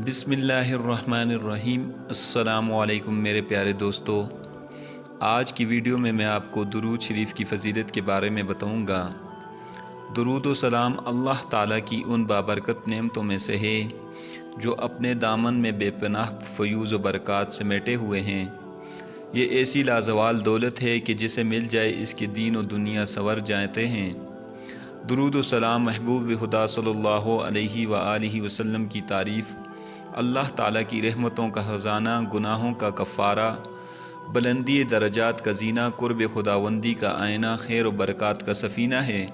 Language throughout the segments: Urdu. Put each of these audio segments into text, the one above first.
بسم اللہ الرحمن الرحیم۔ السلام علیکم میرے پیارے دوستو، آج کی ویڈیو میں آپ کو درود شریف کی فضیلت کے بارے میں بتاؤں گا۔ درود و سلام اللہ تعالیٰ کی ان بابرکت نعمتوں میں سے ہے جو اپنے دامن میں بے پناہ فیوز و برکات سمیٹے ہوئے ہیں۔ یہ ایسی لازوال دولت ہے کہ جسے مل جائے اس کی دین و دنیا سنور جاتے ہیں۔ درود و سلام محبوب خدا صلی اللہ علیہ وآلہ وسلم کی تعریف، اللہ تعالیٰ کی رحمتوں کا خزانہ، گناہوں کا کفارہ، بلندی درجات کا زینہ، قرب خداوندی کا آئینہ، خیر و برکات کا سفینہ ہے۔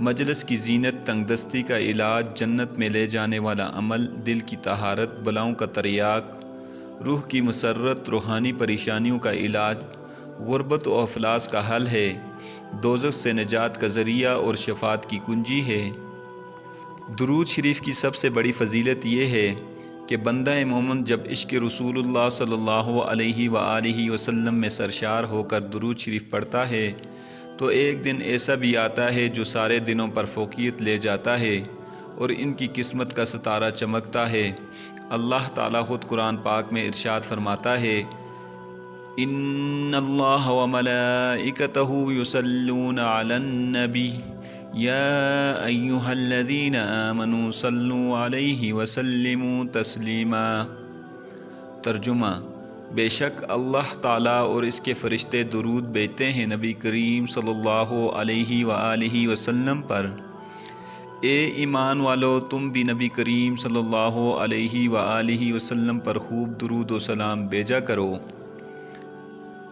مجلس کی زینت، تنگ دستی کا علاج، جنت میں لے جانے والا عمل، دل کی طہارت، بلاؤں کا تریاق، روح کی مسرت، روحانی پریشانیوں کا علاج، غربت و افلاس کا حل ہے، دوزخ سے نجات کا ذریعہ اور شفاعت کی کنجی ہے۔ درود شریف کی سب سے بڑی فضیلت یہ ہے کہ بندہ مومن جب عشق رسول اللہ صلی اللہ علیہ وآلہ وسلم میں سرشار ہو کر درود شریف پڑھتا ہے تو ایک دن ایسا بھی آتا ہے جو سارے دنوں پر فوقیت لے جاتا ہے اور ان کی قسمت کا ستارہ چمکتا ہے۔ اللہ تعالیٰ خود قرآن پاک میں ارشاد فرماتا ہے، ان اللہ وملائکتہ یصلون علی النبی یا ایہا الذین آمنوا صلوا علیہ وسلموا تسلیما۔ ترجمہ: بے شک اللہ تعالیٰ اور اس کے فرشتے درود بھیجتے ہیں نبی کریم صلی اللہ علیہ وآلہ وسلم پر۔ اے ایمان والو، تم بھی نبی کریم صلی اللہ علیہ وآلہ وسلم پر خوب درود و سلام بھیجا کرو۔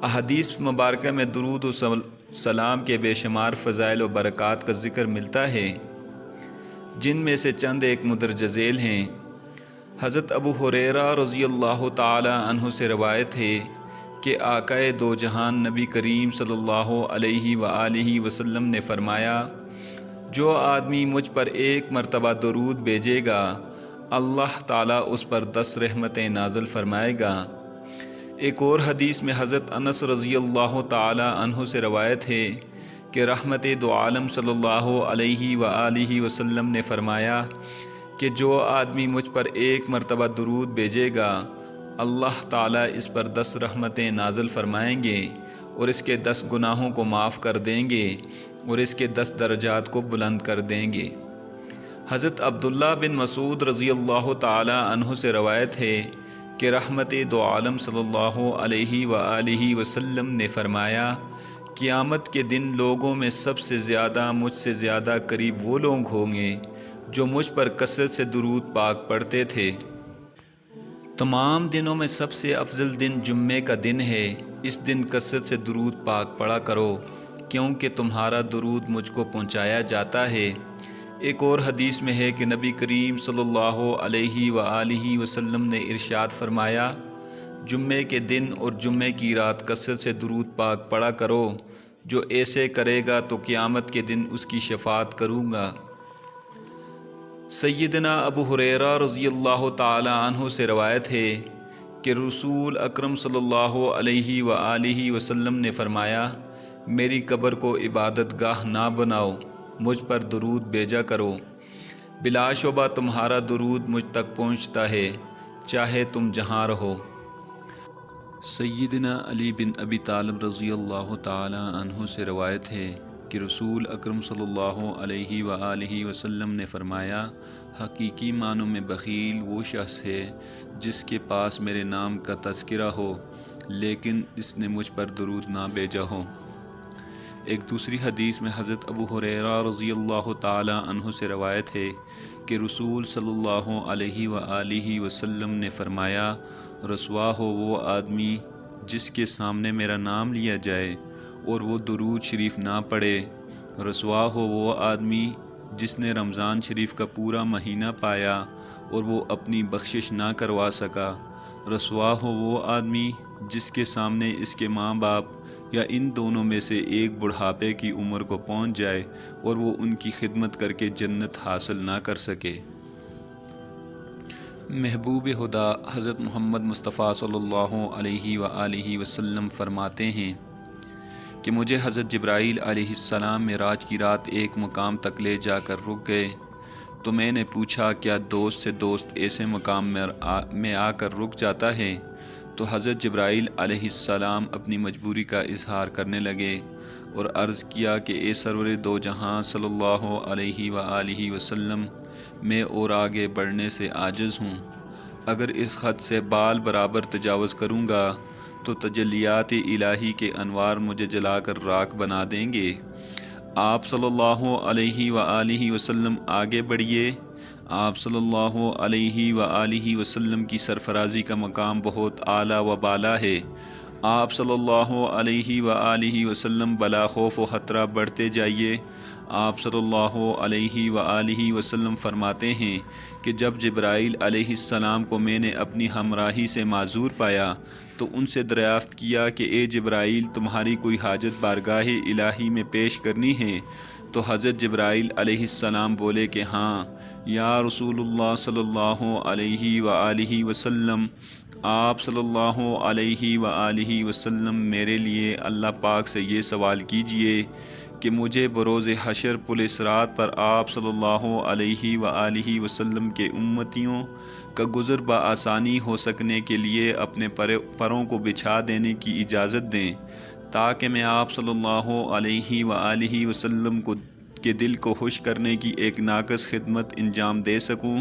احادیث مبارکہ میں درود و سلام کے بے شمار فضائل و برکات کا ذکر ملتا ہے، جن میں سے چند ایک مندرجہ ذیل ہیں۔ حضرت ابو ہریرہ رضی اللہ تعالی عنہ سے روایت ہے کہ آقائے دو جہان نبی کریم صلی اللہ علیہ وآلہ وسلم نے فرمایا، جو آدمی مجھ پر ایک مرتبہ درود بھیجے گا اللہ تعالیٰ اس پر 10 رحمتیں نازل فرمائے گا۔ ایک اور حدیث میں حضرت انس رضی اللہ تعالی عنہ سے روایت ہے کہ رحمت دو عالم صلی اللہ علیہ وآلہ وسلم نے فرمایا کہ جو آدمی مجھ پر ایک مرتبہ درود بھیجے گا اللہ تعالیٰ اس پر 10 رحمتیں نازل فرمائیں گے اور اس کے 10 گناہوں کو معاف کر دیں گے اور اس کے 10 درجات کو بلند کر دیں گے۔ حضرت عبداللہ بن مسعود رضی اللہ تعالی عنہ سے روایت ہے کہ رحمت دو عالم صلی اللہ علیہ وآلہ وسلم نے فرمایا، قیامت کے دن لوگوں میں سب سے زیادہ مجھ سے زیادہ قریب وہ لوگ ہوں گے جو مجھ پر کثرت سے درود پاک پڑھتے تھے۔ تمام دنوں میں سب سے افضل دن جمعے کا دن ہے، اس دن کثرت سے درود پاک پڑھا کرو کیونکہ تمہارا درود مجھ کو پہنچایا جاتا ہے۔ ایک اور حدیث میں ہے کہ نبی کریم صلی اللہ علیہ وآلہ وسلم نے ارشاد فرمایا، جمعے کے دن اور جمعے کی رات کثرت سے درود پاک پڑھا کرو، جو ایسے کرے گا تو قیامت کے دن اس کی شفاعت کروں گا۔ سیدنا ابو ہریرہ رضی اللہ تعالی عنہ سے روایت ہے کہ رسول اکرم صلی اللہ علیہ وآلہ وسلم نے فرمایا، میری قبر کو عبادت گاہ نہ بناؤ، مجھ پر درود بھیجا کرو، بلا شبہ تمہارا درود مجھ تک پہنچتا ہے چاہے تم جہاں رہو۔ سیدنا علی بن ابی طالب رضی اللہ تعالی عنہ سے روایت ہے کہ رسول اکرم صلی اللہ علیہ وآلہ وسلم نے فرمایا، حقیقی معنوں میں بخیل وہ شخص ہے جس کے پاس میرے نام کا تذکرہ ہو لیکن اس نے مجھ پر درود نہ بھیجا ہو۔ ایک دوسری حدیث میں حضرت ابو ہریرہ رضی اللہ تعالی عنہ سے روایت ہے کہ رسول صلی اللہ علیہ وآلہ وسلم نے فرمایا، رسوا ہو وہ آدمی جس کے سامنے میرا نام لیا جائے اور وہ درود شریف نہ پڑھے، رسوا ہو وہ آدمی جس نے رمضان شریف کا پورا مہینہ پایا اور وہ اپنی بخشش نہ کروا سکا، رسوا ہو وہ آدمی جس کے سامنے اس کے ماں باپ یا ان دونوں میں سے ایک بڑھاپے کی عمر کو پہنچ جائے اور وہ ان کی خدمت کر کے جنت حاصل نہ کر سکے۔ محبوب خدا حضرت محمد مصطفیٰ صلی اللہ علیہ وآلہ وسلم فرماتے ہیں کہ مجھے حضرت جبرائیل علیہ السلام معراج کی رات ایک مقام تک لے جا کر رک گئے تو میں نے پوچھا کیا دوست سے دوست ایسے مقام میں آ کر رک جاتا ہے؟ تو حضرت جبرائیل علیہ السلام اپنی مجبوری کا اظہار کرنے لگے اور عرض کیا کہ اے سرور دو جہاں صلی اللہ علیہ وآلہ وسلم، میں اور آگے بڑھنے سے عاجز ہوں۔ اگر اس حد سے بال برابر تجاوز کروں گا تو تجلیات الہی کے انوار مجھے جلا کر راکھ بنا دیں گے۔ آپ صلی اللہ علیہ وآلہ وسلم آگے بڑھیے۔ آپ صلی اللہ علیہ وآلہ وسلم کی سرفرازی کا مقام بہت اعلیٰ و بالا ہے۔ آپ صلی اللہ علیہ وآلہ وسلم بلا خوف و خطرہ بڑھتے جائیے۔ آپ صلی اللہ علیہ وآلہ وسلم فرماتے ہیں کہ جب جبرائیل علیہ السلام کو میں نے اپنی ہمراہی سے معذور پایا تو ان سے دریافت کیا کہ اے جبرائیل، تمہاری کوئی حاجت بارگاہ الہی میں پیش کرنی ہے؟ تو حضرت جبرائیل علیہ السلام بولے کہ ہاں یا رسول اللہ صلی اللہ علیہ وآلہ وسلم۔ آپ صلی اللہ علیہ وآلہ وسلم میرے لیے اللہ پاک سے یہ سوال کیجئے کہ مجھے بروز حشر پل صراط پر آپ صلی اللہ علیہ وآلہ وسلم کے امتیوں کا گزر بآسانی ہو سکنے کے لیے اپنے پروں کو بچھا دینے کی اجازت دیں، تاکہ میں آپ صلی اللہ علیہ وآلہ وسلم کے دل کو خوش کرنے کی ایک ناقص خدمت انجام دے سکوں۔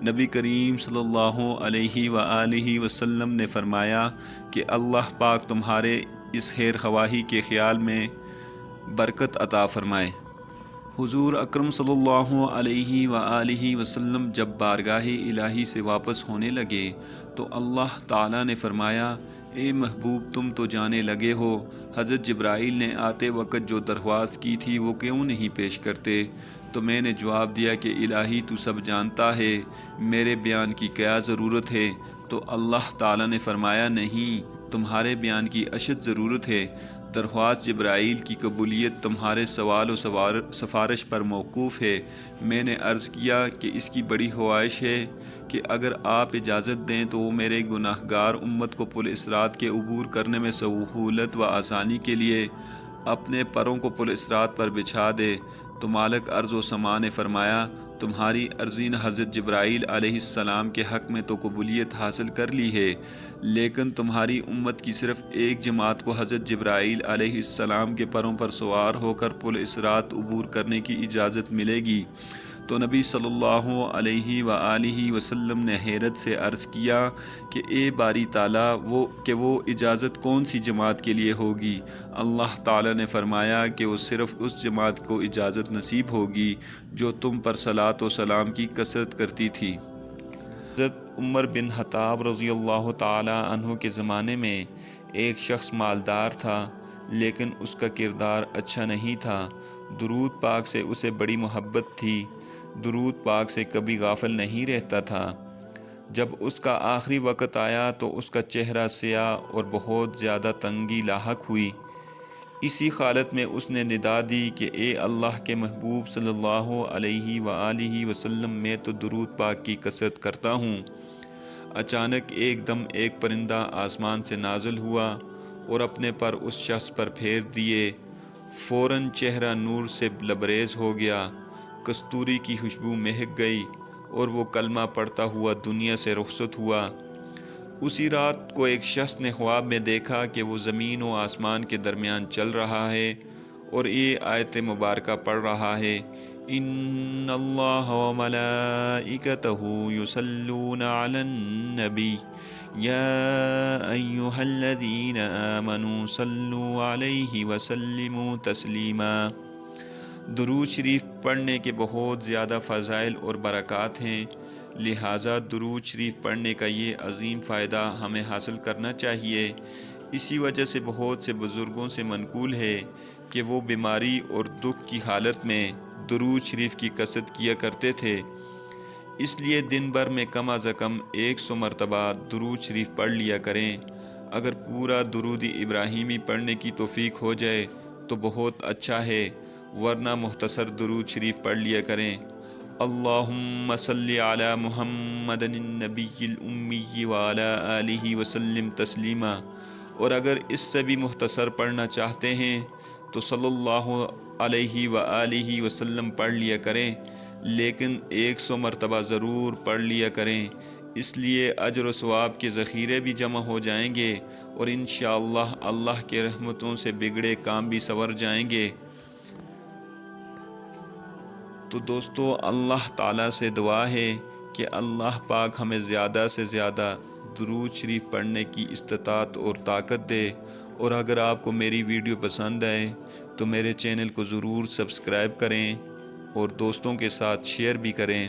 نبی کریم صلی اللہ علیہ وآلہ وسلم نے فرمایا کہ اللہ پاک تمہارے اس خیر خواہی کے خیال میں برکت عطا فرمائے۔ حضور اکرم صلی اللہ علیہ وآلہ وسلم جب بارگاہ الہی سے واپس ہونے لگے تو اللہ تعالیٰ نے فرمایا، اے محبوب تم تو جانے لگے ہو، حضرت جبرائیل نے آتے وقت جو درخواست کی تھی وہ کیوں نہیں پیش کرتے؟ تو میں نے جواب دیا کہ الہی تو سب جانتا ہے، میرے بیان کی کیا ضرورت ہے؟ تو اللہ تعالیٰ نے فرمایا، نہیں، تمہارے بیان کی اشد ضرورت ہے۔ درخواست جبرائیل کی قبولیت تمہارے سوال و سفارش پر موقوف ہے۔ میں نے عرض کیا کہ اس کی بڑی خواہش ہے کہ اگر آپ اجازت دیں تو وہ میرے گناہ گار امت کو پل صراط کے عبور کرنے میں سہولت و آسانی کے لیے اپنے پروں کو پل صراط پر بچھا دے۔ تو مالک ارض و سما نے فرمایا، تمہاری عرضی نے حضرت جبرائیل علیہ السلام کے حق میں تو قبولیت حاصل کر لی ہے، لیکن تمہاری امت کی صرف ایک جماعت کو حضرت جبرائیل علیہ السلام کے پروں پر سوار ہو کر پل صراط عبور کرنے کی اجازت ملے گی۔ تو نبی صلی اللہ علیہ وآلہ وسلم نے حیرت سے عرض کیا کہ اے باری تعالیٰ، وہ اجازت کون سی جماعت کے لیے ہوگی؟ اللہ تعالیٰ نے فرمایا کہ وہ صرف اس جماعت کو اجازت نصیب ہوگی جو تم پر صلاۃ و سلام کی کثرت کرتی تھی۔ حضرت عمر بن خطاب رضی اللہ تعالی عنہ کے زمانے میں ایک شخص مالدار تھا، لیکن اس کا کردار اچھا نہیں تھا۔ درود پاک سے اسے بڑی محبت تھی، درود پاک سے کبھی غافل نہیں رہتا تھا۔ جب اس کا آخری وقت آیا تو اس کا چہرہ سیاہ اور بہت زیادہ تنگی لاحق ہوئی۔ اسی حالت میں اس نے ندا دی کہ اے اللہ کے محبوب صلی اللہ علیہ وآلہ وسلم، میں تو درود پاک کی کثرت کرتا ہوں۔ اچانک ایک دم ایک پرندہ آسمان سے نازل ہوا اور اپنے پر اس شخص پر پھیر دیے۔ فوراً چہرہ نور سے لبریز ہو گیا، کستوری کی خوشبو مہک گئی اور وہ کلمہ پڑھتا ہوا دنیا سے رخصت ہوا۔ اسی رات کو ایک شخص نے خواب میں دیکھا کہ وہ زمین و آسمان کے درمیان چل رہا ہے اور یہ آیت مبارکہ پڑھ رہا ہے، ان اللہ و ملائکتہ یصلون علی النبی یا ایہا الذین آمنوا صلوا علیہ وسلموا تسلیما۔ درود شریف پڑھنے کے بہت زیادہ فضائل اور برکات ہیں، لہٰذا درود شریف پڑھنے کا یہ عظیم فائدہ ہمیں حاصل کرنا چاہیے۔ اسی وجہ سے بہت سے بزرگوں سے منقول ہے کہ وہ بیماری اور دکھ کی حالت میں درود شریف کی کثرت کیا کرتے تھے۔ اس لیے دن بھر میں کم از کم 100 مرتبہ درود شریف پڑھ لیا کریں۔ اگر پورا درود ابراہیمی پڑھنے کی توفیق ہو جائے تو بہت اچھا ہے، ورنہ مختصر درود شریف پڑھ لیا کریں۔ اللہم صلی علی محمد النبی الامی وعلی آلہ وسلم تسلیما۔ اور اگر اس سے بھی مختصر پڑھنا چاہتے ہیں تو صلی اللہ علیہ وآلہ وسلم پڑھ لیا کریں۔ لیکن 100 مرتبہ ضرور پڑھ لیا کریں، اس لیے اجر و ثواب کے ذخیرے بھی جمع ہو جائیں گے اور انشاءاللہ اللہ کے رحمتوں سے بگڑے کام بھی سنور جائیں گے۔ تو دوستو، اللہ تعالیٰ سے دعا ہے کہ اللہ پاک ہمیں زیادہ سے زیادہ درود شریف پڑھنے کی استطاعت اور طاقت دے، اور اگر آپ کو میری ویڈیو پسند آئے تو میرے چینل کو ضرور سبسکرائب کریں اور دوستوں کے ساتھ شیئر بھی کریں۔